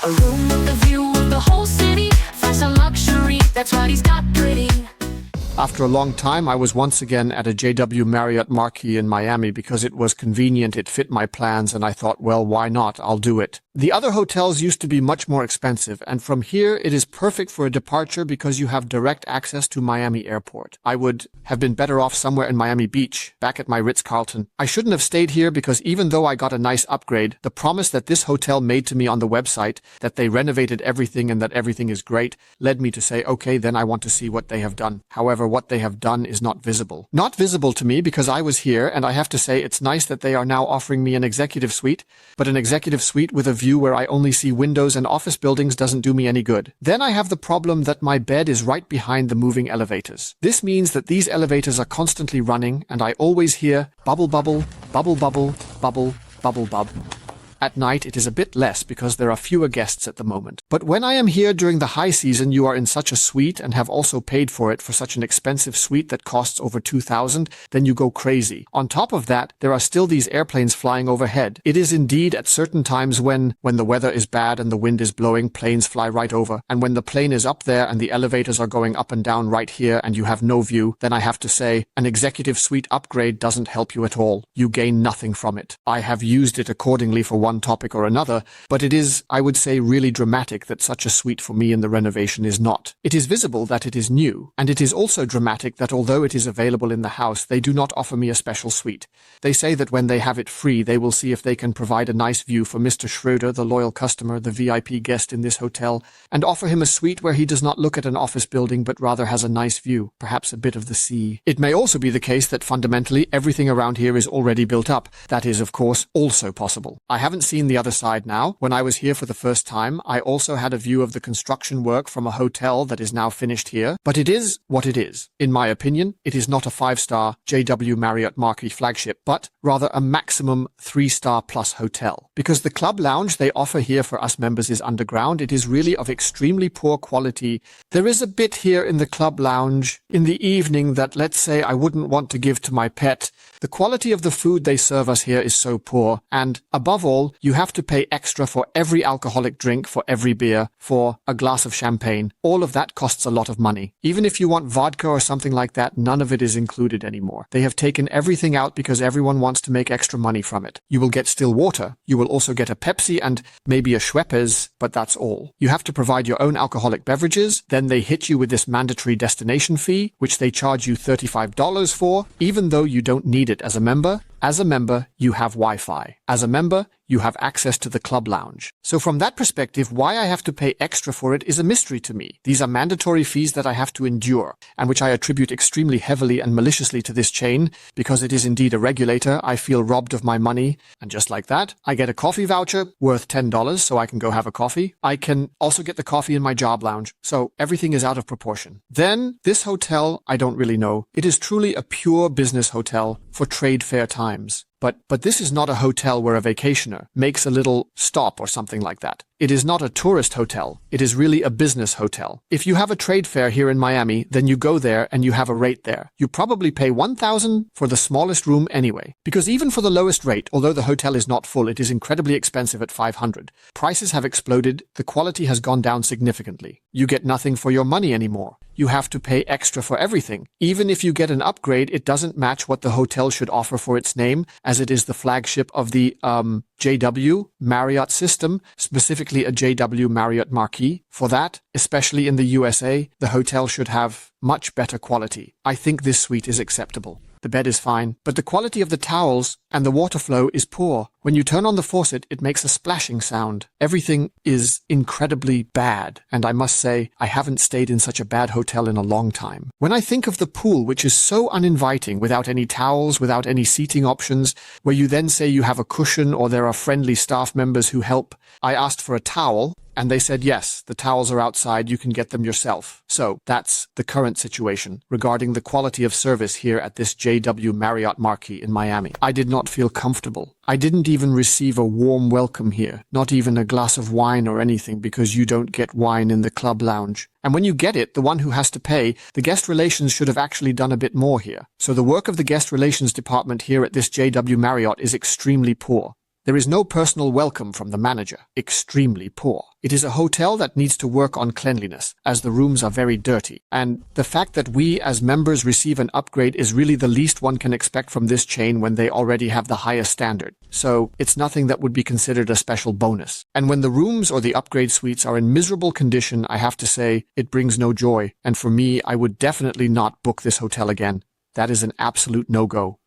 A room with a view of the whole city. Fashion luxury, that's what he's got pretty. After a long time, I was once again at a JW Marriott Marquis in Miami because it was convenient, it fit my plans, and I thought, well, why not? I'll do it. The other hotels used to be much more expensive, and from here it is perfect for a departure because you have direct access to Miami Airport. I would have been better off somewhere in Miami Beach, back at my Ritz-Carlton. I shouldn't have stayed here because even though I got a nice upgrade, the promise that this hotel made to me on the website, that they renovated everything and that everything is great, led me to say, okay, then I want to see what they have done. However, what they have done is not visible. Not visible to me because I was here, and I have to say it's nice that they are now offering me an executive suite, but an executive suite with a view where I only see windows and office buildings doesn't do me any good. Then I have the problem that my bed is right behind the moving elevators. This means that these elevators are constantly running, and I always hear bubble bubble, bubble bubble, bubble, bubble bub. At night, it is a bit less because there are fewer guests at the moment. But when I am here during the high season, you are in such a suite and have also paid for it for such an expensive suite that costs over $2,000, then you go crazy. On top of that, there are still these airplanes flying overhead. It is indeed at certain times when the weather is bad and the wind is blowing, planes fly right over. And when the plane is up there and the elevators are going up and down right here and you have no view, then I have to say, an executive suite upgrade doesn't help you at all. You gain nothing from it. I have used it accordingly for one topic or another, but it is, I would say, really dramatic that such a suite for me in the renovation is not. It is visible that it is new, and it is also dramatic that although it is available in the house, they do not offer me a special suite. They say that when they have it free, they will see if they can provide a nice view for Mr. Schroeder, the loyal customer, the VIP guest in this hotel, and offer him a suite where he does not look at an office building but rather has a nice view, perhaps a bit of the sea. It may also be the case that fundamentally everything around here is already built up. That is, of course, also possible. I haven't seen the other side now. When I was here for the first time, I also had a view of the construction work from a hotel that is now finished here, but it is what it is. In my opinion, it is not a 5-star JW Marriott Marquis flagship, but rather a maximum 3-star plus hotel. Because the club lounge they offer here for us members is underground, it is really of extremely poor quality. There is a bit here in the club lounge in the evening that, let's say, I wouldn't want to give to my pet. The quality of the food they serve us here is so poor, and above all, you have to pay extra for every alcoholic drink, for every beer, for a glass of champagne. All of that costs a lot of money. Even if you want vodka or something like that, none of it is included anymore. They have taken everything out because everyone wants to make extra money from it. You will get still water. You will also get a Pepsi and maybe a Schweppes, but that's all. You have to provide your own alcoholic beverages. Then they hit you with this mandatory destination fee, which they charge you $35 for, even though you don't need it as a member. As a member, you have Wi-Fi. As a member, you have access to the club lounge. So from that perspective, why I have to pay extra for it is a mystery to me. These are mandatory fees that I have to endure, and which I attribute extremely heavily and maliciously to this chain, because it is indeed a regulator. I feel robbed of my money, and just like that, I get a coffee voucher worth $10 so I can go have a coffee. I can also get the coffee in my job lounge, so everything is out of proportion. Then, this hotel, I don't really know. It is truly a pure business hotel for trade fair times. But this is not a hotel where a vacationer makes a little stop or something like that. It is not a tourist hotel. It is really a business hotel. If you have a trade fair here in Miami, then you go there and you have a rate there. You probably pay $1,000 for the smallest room anyway. Because even for the lowest rate, although the hotel is not full, it is incredibly expensive at $500. Prices have exploded. The quality has gone down significantly. You get nothing for your money anymore. You have to pay extra for everything. Even if you get an upgrade, it doesn't match what the hotel should offer for its name, as it is the flagship of the JW Marriott system, specifically a JW Marriott Marquis. For that, especially in the USA, the hotel should have much better quality. I think this suite is acceptable. The bed is fine, but the quality of the towels and the water flow is poor. When you turn on the faucet, it makes a splashing sound. Everything is incredibly bad, and I must say, I haven't stayed in such a bad hotel in a long time. When I think of the pool, which is so uninviting, without any towels, without any seating options, where you then say you have a cushion or there are friendly staff members who help, I asked for a towel, and they said, yes, the towels are outside, you can get them yourself. So that's the current situation regarding the quality of service here at this JW Marriott Marquis in Miami. I did not feel comfortable. I didn't even receive a warm welcome here, not even a glass of wine or anything, because you don't get wine in the club lounge. And when you get it, the one who has to pay, the guest relations should have actually done a bit more here. So the work of the guest relations department here at this JW Marriott is extremely poor. There is no personal welcome from the manager. Extremely poor. It is a hotel that needs to work on cleanliness, as the rooms are very dirty. And the fact that we as members receive an upgrade is really the least one can expect from this chain when they already have the highest standard. So it's nothing that would be considered a special bonus. And when the rooms or the upgrade suites are in miserable condition, I have to say, it brings no joy. And for me, I would definitely not book this hotel again. That is an absolute no-go.